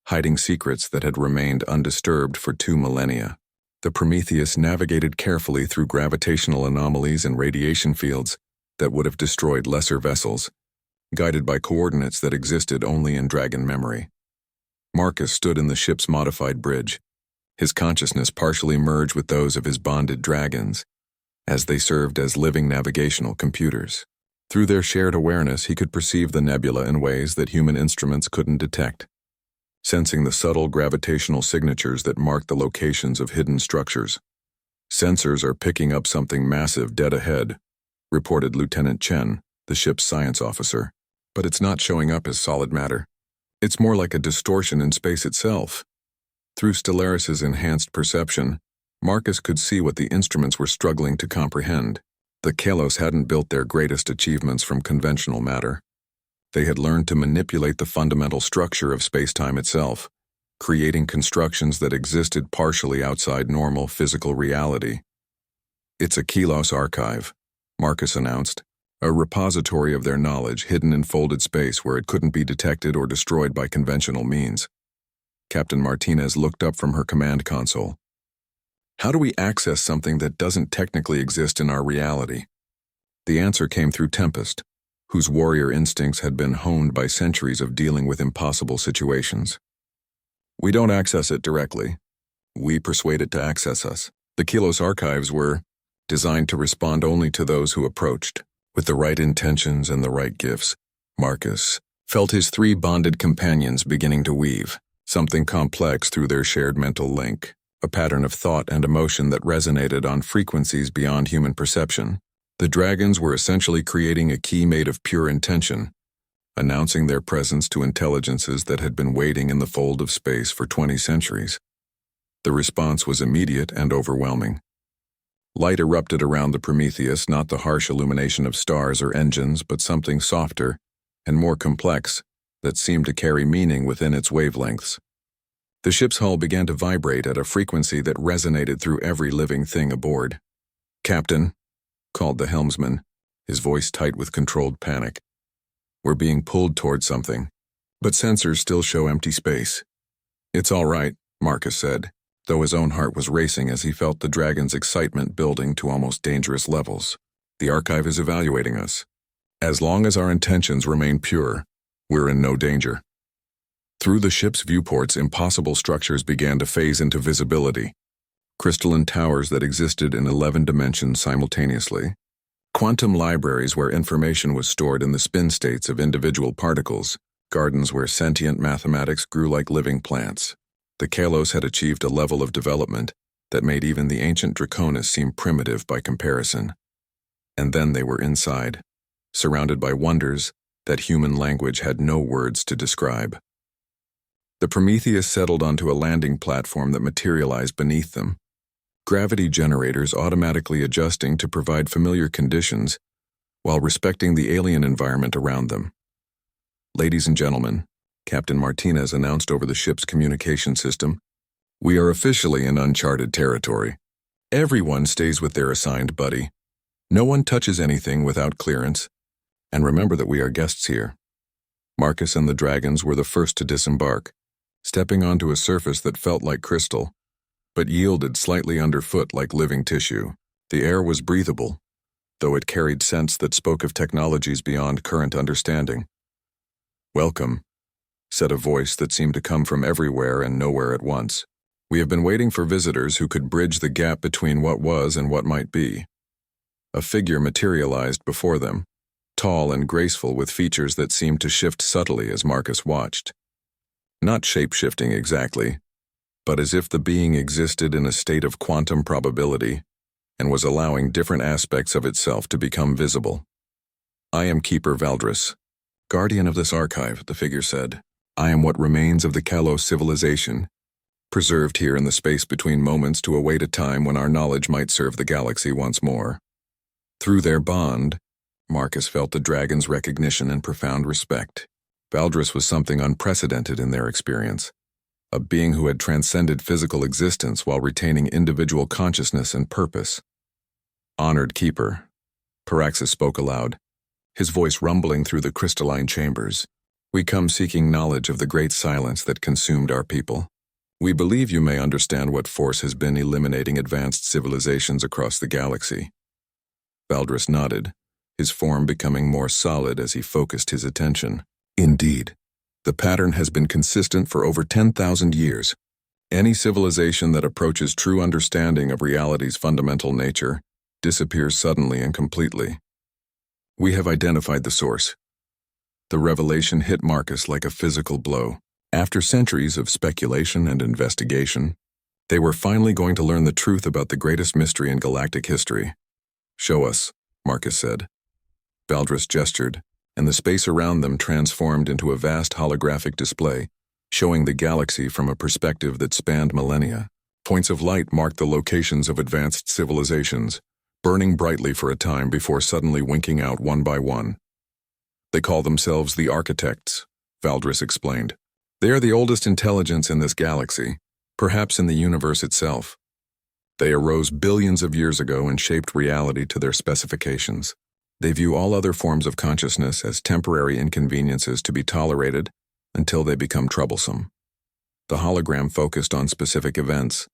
Speaker 1: hiding secrets that had remained undisturbed for 2 millennia. The Prometheus navigated carefully through gravitational anomalies and radiation fields that would have destroyed lesser vessels, guided by coordinates that existed only in dragon memory. Marcus stood in the ship's modified bridge, his consciousness partially merged with those of his bonded dragons, as they served as living navigational computers. Through their shared awareness, he could perceive the nebula in ways that human instruments couldn't detect, sensing the subtle gravitational signatures that marked the locations of hidden structures. Sensors are picking up something massive dead ahead, reported Lieutenant Chen, the ship's science officer. But it's not showing up as solid matter. It's more like a distortion in space itself. Through Stellaris' enhanced perception, Marcus could see what the instruments were struggling to comprehend. The Kelos hadn't built their greatest achievements from conventional matter. They had learned to manipulate the fundamental structure of space-time itself, creating constructions that existed partially outside normal physical reality. It's a Kelos archive, Marcus announced, a repository of their knowledge hidden in folded space where it couldn't be detected or destroyed by conventional means. Captain Martinez looked up from her command console. How do we access something that doesn't technically exist in our reality? The answer came through Tempest, whose warrior instincts had been honed by centuries of dealing with impossible situations. We don't access it directly. We persuade it to access us. The Kelos archives were designed to respond only to those who approached, with the right intentions and the right gifts. Marcus felt his three bonded companions beginning to weave something complex through their shared mental link, a pattern of thought and emotion that resonated on frequencies beyond human perception. The dragons were essentially creating a key made of pure intention, announcing their presence to intelligences that had been waiting in the fold of space for 20 centuries. The response was immediate and overwhelming. Light erupted around the Prometheus, not the harsh illumination of stars or engines, but something softer and more complex that seemed to carry meaning within its wavelengths. The ship's hull began to vibrate at a frequency that resonated through every living thing aboard. "Captain," called the helmsman, his voice tight with controlled panic. "We're being pulled toward something, but sensors still show empty space." "It's all right," Marcus said, though his own heart was racing as he felt the dragon's excitement building to almost dangerous levels. "The archive is evaluating us. As long as our intentions remain pure, we're in no danger." Through the ship's viewports, impossible structures began to phase into visibility. Crystalline towers that existed in 11 dimensions simultaneously. Quantum libraries where information was stored in the spin states of individual particles. Gardens where sentient mathematics grew like living plants. The Kalos had achieved a level of development that made even the ancient Draconis seem primitive by comparison. And then they were inside, surrounded by wonders that human language had no words to describe. The Prometheus settled onto a landing platform that materialized beneath them, gravity generators automatically adjusting to provide familiar conditions while respecting the alien environment around them. "Ladies and gentlemen," Captain Martinez announced over the ship's communication system, "we are officially in uncharted territory. Everyone stays with their assigned buddy. No one touches anything without clearance. And remember that we are guests here." Marcus and the dragons were the first to disembark, stepping onto a surface that felt like crystal, but yielded slightly underfoot like living tissue. The air was breathable, though it carried scents that spoke of technologies beyond current understanding. "Welcome," said a voice that seemed to come from everywhere and nowhere at once. "We have been waiting for visitors who could bridge the gap between what was and what might be." A figure materialized before them, tall and graceful with features that seemed to shift subtly as Marcus watched. Not shape-shifting exactly, but as if the being existed in a state of quantum probability and was allowing different aspects of itself to become visible. "I am Keeper Valdris, guardian of this archive," the figure said. "I am what remains of the Kalos civilization, preserved here in the space between moments to await a time when our knowledge might serve the galaxy once more." Through their bond, Marcus felt the dragon's recognition and profound respect. Valdris was something unprecedented in their experience, a being who had transcended physical existence while retaining individual consciousness and purpose. "Honored Keeper," Paraxis spoke aloud, his voice rumbling through the crystalline chambers. "We come seeking knowledge of the great silence that consumed our people. We believe you may understand what force has been eliminating advanced civilizations across the galaxy." Valdris nodded, his form becoming more solid as he focused his attention. "Indeed, the pattern has been consistent for over 10,000 years. Any civilization that approaches true understanding of reality's fundamental nature disappears suddenly and completely. We have identified the source." The revelation hit Marcus like a physical blow. After centuries of speculation and investigation, they were finally going to learn the truth about the greatest mystery in galactic history. "Show us," Marcus said. Valdris gestured, and the space around them transformed into a vast holographic display, showing the galaxy from a perspective that spanned millennia. Points of light marked the locations of advanced civilizations, burning brightly for a time before suddenly winking out one by one. "They call themselves the Architects," Valdris explained. "They are the oldest intelligence in this galaxy, perhaps in the universe itself. They arose billions of years ago and shaped reality to their specifications. They view all other forms of consciousness as temporary inconveniences to be tolerated until they become troublesome. The hologram focused on specific events,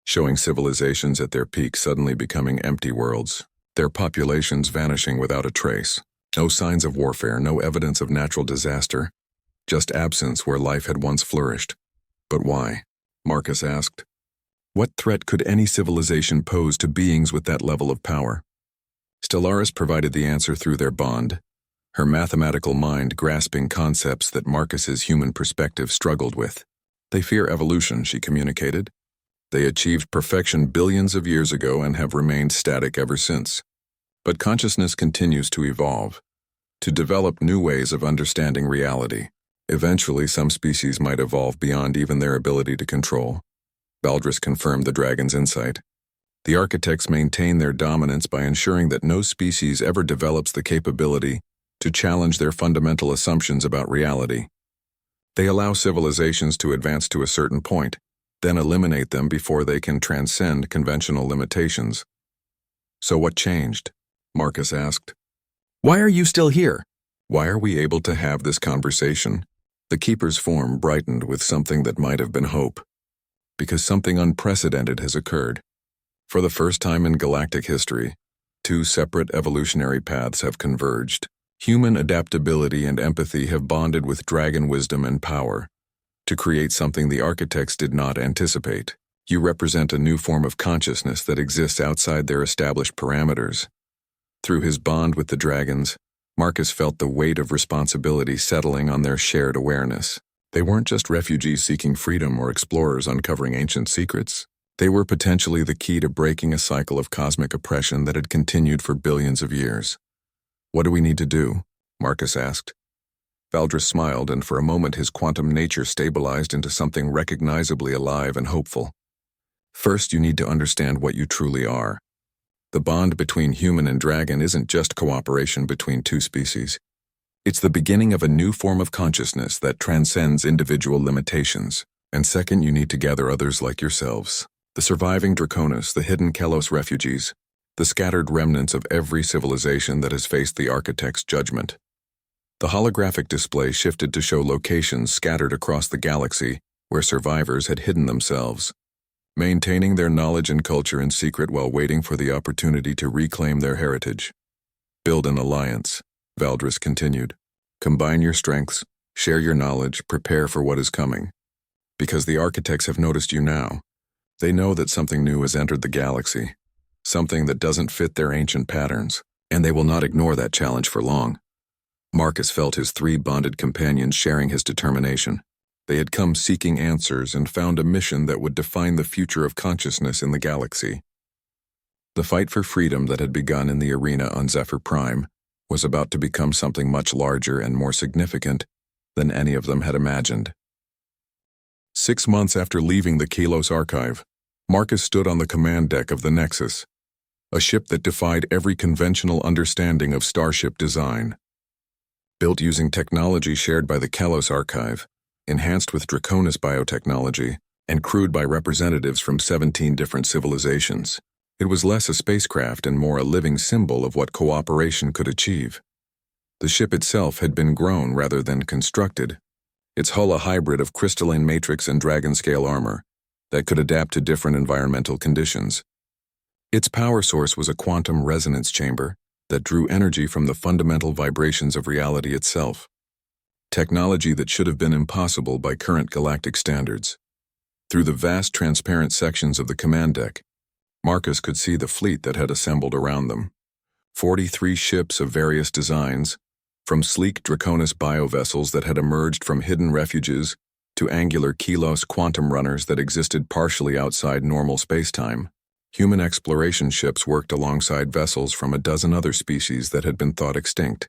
Speaker 1: showing civilizations at their peak suddenly becoming empty worlds, their populations vanishing without a trace. No signs of warfare, no evidence of natural disaster, just absence where life had once flourished. But why? Marcus asked. What threat could any civilization pose to beings with that level of power? Stellaris provided the answer through their bond, her mathematical mind grasping concepts that Marcus's human perspective struggled with. They fear evolution, she communicated. They achieved perfection billions of years ago and have remained static ever since. But consciousness continues to evolve, to develop new ways of understanding reality. Eventually, some species might evolve beyond even their ability to control. Valdris confirmed the dragon's insight. The architects maintain their dominance by ensuring that no species ever develops the capability to challenge their fundamental assumptions about reality. They allow civilizations to advance to a certain point, then eliminate them before they can transcend conventional limitations. So what changed? Marcus asked. Why are you still here? Why are we able to have this conversation? The Keeper's form brightened with something that might have been hope. Because something unprecedented has occurred. For the first time in galactic history, two separate evolutionary paths have converged. Human adaptability and empathy have bonded with dragon wisdom and power to create something the architects did not anticipate. You represent a new form of consciousness that exists outside their established parameters. Through his bond with the dragons, Marcus felt the weight of responsibility settling on their shared awareness. They weren't just refugees seeking freedom or explorers uncovering ancient secrets. They were potentially the key to breaking a cycle of cosmic oppression that had continued for billions of years. What do we need to do? Marcus asked. Valdris smiled, and for a moment his quantum nature stabilized into something recognizably alive and hopeful. First, you need to understand what you truly are. The bond between human and dragon isn't just cooperation between two species. It's the beginning of a new form of consciousness that transcends individual limitations. And second, you need to gather others like yourselves. The surviving Draconis, the hidden Kelos refugees, the scattered remnants of every civilization that has faced the architect's judgment. The holographic display shifted to show locations scattered across the galaxy where survivors had hidden themselves, maintaining their knowledge and culture in secret while waiting for the opportunity to reclaim their heritage. Build an alliance, Valdris continued. Combine your strengths, share your knowledge, prepare for what is coming. Because the architects have noticed you now. They know that something new has entered the galaxy, something that doesn't fit their ancient patterns, and they will not ignore that challenge for long. Marcus felt his three bonded companions sharing his determination. They had come seeking answers and found a mission that would define the future of consciousness in the galaxy. The fight for freedom that had begun in the arena on Zephyr Prime was about to become something much larger and more significant than any of them had imagined. 6 months after leaving the Kelos archive, Marcus stood on the command deck of the Nexus, a ship that defied every conventional understanding of starship design. Built using technology shared by the Kelos archive, enhanced with Draconis biotechnology, and crewed by representatives from 17 different civilizations, it was less a spacecraft and more a living symbol of what cooperation could achieve. The ship itself had been grown rather than constructed, its hull a hybrid of crystalline matrix and dragon-scale armor that could adapt to different environmental conditions. Its power source was a quantum resonance chamber that drew energy from the fundamental vibrations of reality itself, technology that should have been impossible by current galactic standards. Through the vast transparent sections of the command deck, Marcus could see the fleet that had assembled around them. 43 ships of various designs, from sleek Draconis biovessels that had emerged from hidden refuges to angular Kelos quantum runners that existed partially outside normal spacetime. Human exploration ships worked alongside vessels from a dozen other species that had been thought extinct.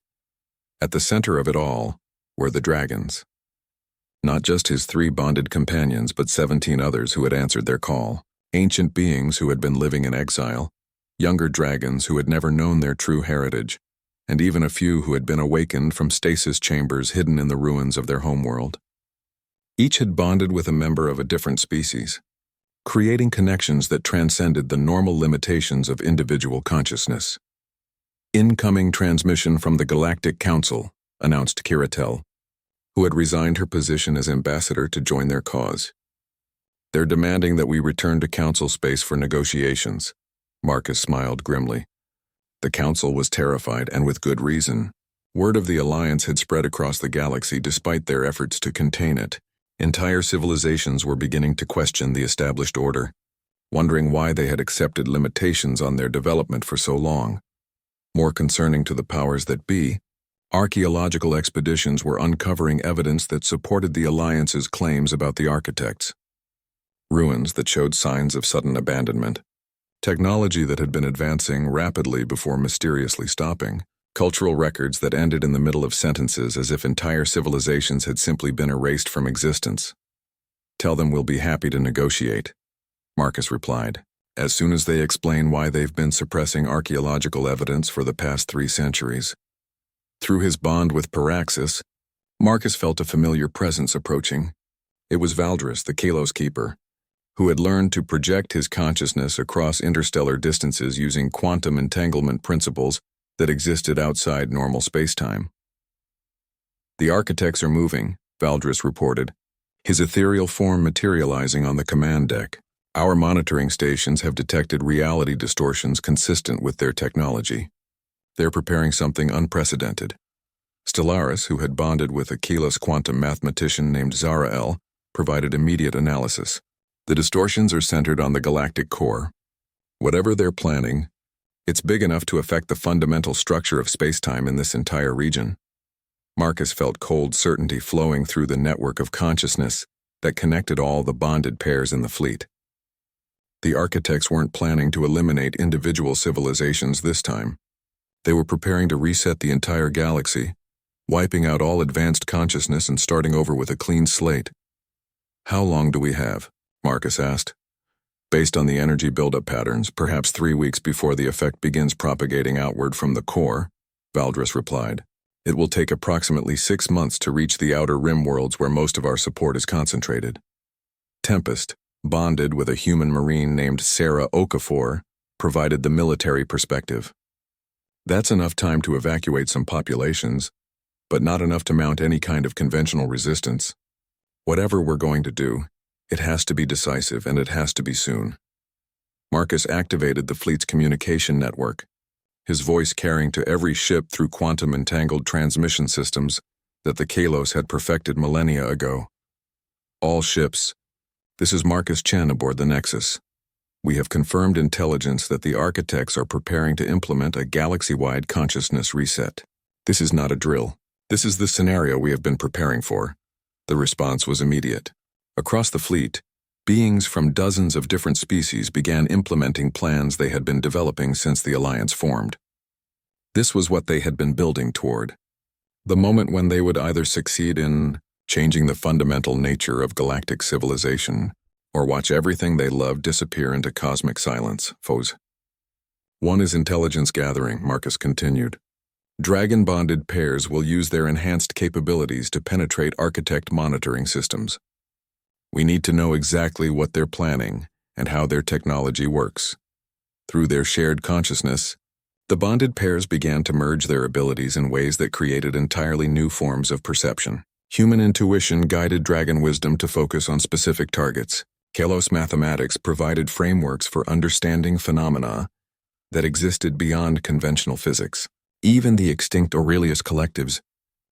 Speaker 1: At the center of it all were the dragons. Not just his 3 bonded companions, but 17 others who had answered their call. Ancient beings who had been living in exile, younger dragons who had never known their true heritage, and even a few who had been awakened from stasis chambers hidden in the ruins of their homeworld. Each had bonded with a member of a different species, creating connections that transcended the normal limitations of individual consciousness. "Incoming transmission from the Galactic Council," announced Kiratel, who had resigned her position as ambassador to join their cause. "They're demanding that we return to Council space for negotiations." Marcus smiled grimly. The Council was terrified, and with good reason. Word of the Alliance had spread across the galaxy despite their efforts to contain it. Entire civilizations were beginning to question the established order, wondering why they had accepted limitations on their development for so long. More concerning to the powers that be, archaeological expeditions were uncovering evidence that supported the Alliance's claims about the architects. Ruins that showed signs of sudden abandonment, technology that had been advancing rapidly before mysteriously stopping, cultural records that ended in the middle of sentences as if entire civilizations had simply been erased from existence. "Tell them we'll be happy to negotiate," Marcus replied, "as soon as they explain why they've been suppressing archaeological evidence for the past 3 centuries. Through his bond with Paraxis, Marcus felt a familiar presence approaching. It was Valdris, the Kalos Keeper, who had learned to project his consciousness across interstellar distances using quantum entanglement principles that existed outside normal spacetime. "The architects are moving," Valdris reported, his ethereal form materializing on the command deck. "Our monitoring stations have detected reality distortions consistent with their technology. They're preparing something unprecedented." Stellaris, who had bonded with a Keyless quantum mathematician named Zarael, provided immediate analysis. "The distortions are centered on the galactic core. Whatever they're planning, it's big enough to affect the fundamental structure of spacetime in this entire region." Marcus felt cold certainty flowing through the network of consciousness that connected all the bonded pairs in the fleet. The architects weren't planning to eliminate individual civilizations this time. They were preparing to reset the entire galaxy, wiping out all advanced consciousness and starting over with a clean slate. "How long do we have?" Marcus asked. "Based on the energy buildup patterns, perhaps 3 weeks before the effect begins propagating outward from the core," Valdris replied. "It will take approximately 6 months to reach the outer rim worlds where most of our support is concentrated." Tempest, bonded with a human marine named Sarah Okafor, provided the military perspective. "That's enough time to evacuate some populations, but not enough to mount any kind of conventional resistance. Whatever we're going to do, it has to be decisive, and it has to be soon." Marcus activated the fleet's communication network, his voice carrying to every ship through quantum-entangled transmission systems that the Kalos had perfected millennia ago. "All ships, this is Marcus Chen aboard the Nexus. We have confirmed intelligence that the architects are preparing to implement a galaxy-wide consciousness reset. This is not a drill. This is the scenario we have been preparing for." The response was immediate. Across the fleet, beings from dozens of different species began implementing plans they had been developing since the Alliance formed. This was what they had been building toward. The moment when they would either succeed in changing the fundamental nature of galactic civilization, or watch everything they loved disappear into cosmic silence. Foes. "One is intelligence gathering," Marcus continued. "Dragon-bonded pairs will use their enhanced capabilities to penetrate architect monitoring systems. We need to know exactly what they're planning and how their technology works." Through their shared consciousness, the bonded pairs began to merge their abilities in ways that created entirely new forms of perception. Human intuition guided dragon wisdom to focus on specific targets. Kalos mathematics provided frameworks for understanding phenomena that existed beyond conventional physics. Even the extinct Aurelius collectives'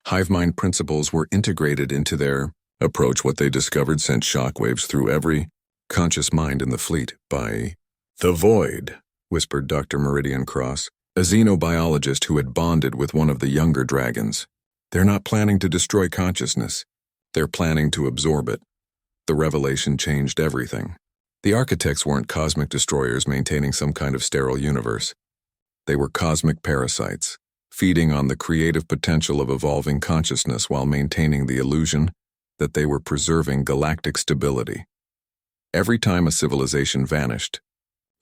Speaker 1: hive mind principles were integrated into their approach. What they discovered sent shockwaves through every conscious mind in the fleet. "By the void," whispered Dr. Meridian Cross, a xenobiologist who had bonded with one of the younger dragons. "They're not planning to destroy consciousness. They're planning to absorb it." The revelation changed everything. The architects weren't cosmic destroyers maintaining some kind of sterile universe. They were cosmic parasites, feeding on the creative potential of evolving consciousness while maintaining the illusion that they were preserving galactic stability. Every time a civilization vanished,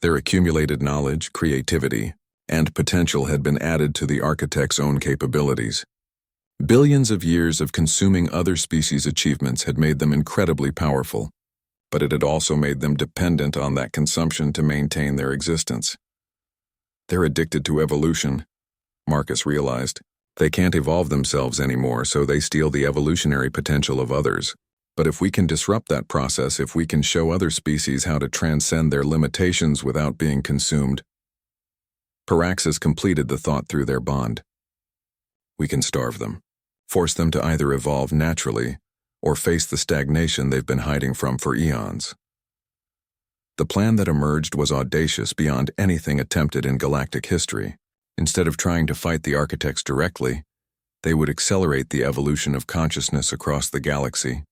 Speaker 1: their accumulated knowledge, creativity, and potential had been added to the architect's own capabilities. Billions of years of consuming other species' achievements had made them incredibly powerful. but it had also made them dependent on that consumption to maintain their existence. They're addicted to evolution, Marcus realized. They can't evolve themselves anymore, so they steal the evolutionary potential of others. But if we can disrupt that process, if we can show other species how to transcend their limitations without being consumed. Paraxis completed the thought through their bond. We can starve them, force them to either evolve naturally or face the stagnation they've been hiding from for eons. The plan that emerged was audacious beyond anything attempted in galactic history. Instead of trying to fight the architects directly, they would accelerate the evolution of consciousness across the galaxy.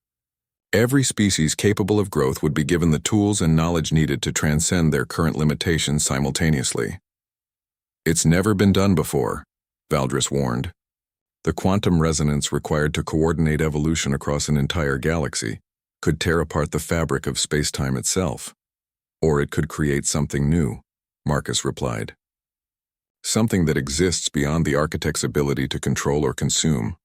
Speaker 1: Every species capable of growth would be given the tools and knowledge needed to transcend their current limitations simultaneously. It's never been done before, Valdris warned. The quantum resonance required to coordinate evolution across an entire galaxy could tear apart the fabric of space-time itself. Or it could create something new, Marcus replied. Something that exists beyond the architect's ability to control or consume.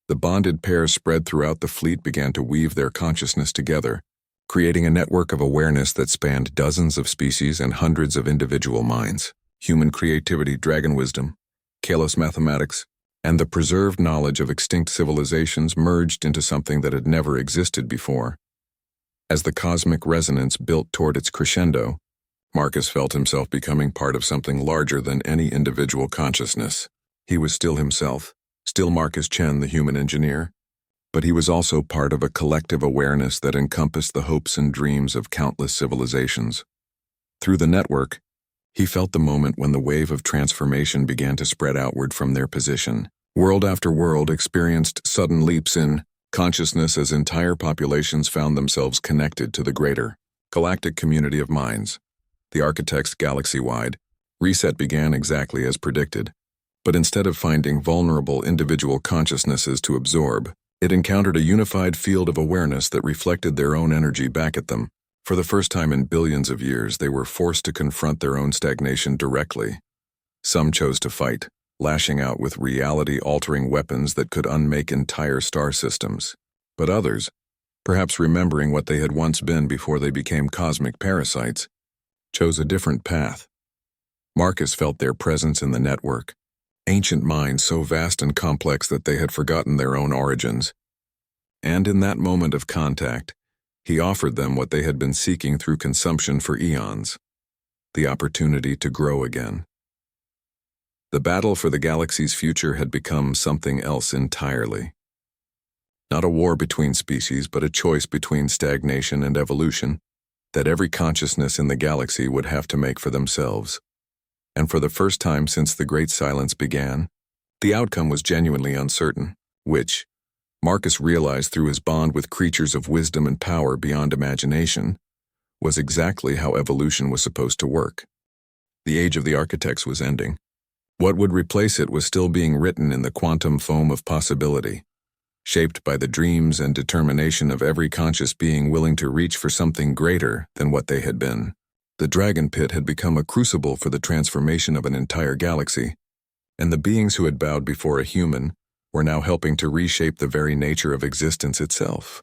Speaker 1: The bonded pairs spread throughout the fleet began to weave their consciousness together, creating a network of awareness that spanned dozens of species and hundreds of individual minds. Human creativity, dragon wisdom, Kalos mathematics, and the preserved knowledge of extinct civilizations merged into something that had never existed before. As the cosmic resonance built toward its crescendo, Marcus felt himself becoming part of something larger than any individual consciousness. He was still himself, still Marcus Chen, the human engineer, but he was also part of a collective awareness that encompassed the hopes and dreams of countless civilizations. Through the network, he felt the moment when the wave of transformation began to spread outward from their position. World after world experienced sudden leaps in consciousness as entire populations found themselves connected to the greater galactic community of minds. The architect's galaxy-wide reset began exactly as predicted, but instead of finding vulnerable individual consciousnesses to absorb, it encountered a unified field of awareness that reflected their own energy back at them. For the first time in billions of years, they were forced to confront their own stagnation directly. Some chose to fight, lashing out with reality-altering weapons that could unmake entire star systems. But others, perhaps remembering what they had once been before they became cosmic parasites, chose a different path. Marcus felt their presence in the network, ancient minds so vast and complex that they had forgotten their own origins. And in that moment of contact, he offered them what they had been seeking through consumption for eons, the opportunity to grow again. The battle for the galaxy's future had become something else entirely. Not a war between species, but a choice between stagnation and evolution that every consciousness in the galaxy would have to make for themselves. And for the first time since the Great Silence began, the outcome was genuinely uncertain, which, Marcus realized through his bond with creatures of wisdom and power beyond imagination, was exactly how evolution was supposed to work. The age of the architects was ending. What would replace it was still being written in the quantum foam of possibility, shaped by the dreams and determination of every conscious being willing to reach for something greater than what they had been. The dragon pit had become a crucible for the transformation of an entire galaxy, and the beings who had bowed before a human were now helping to reshape the very nature of existence itself.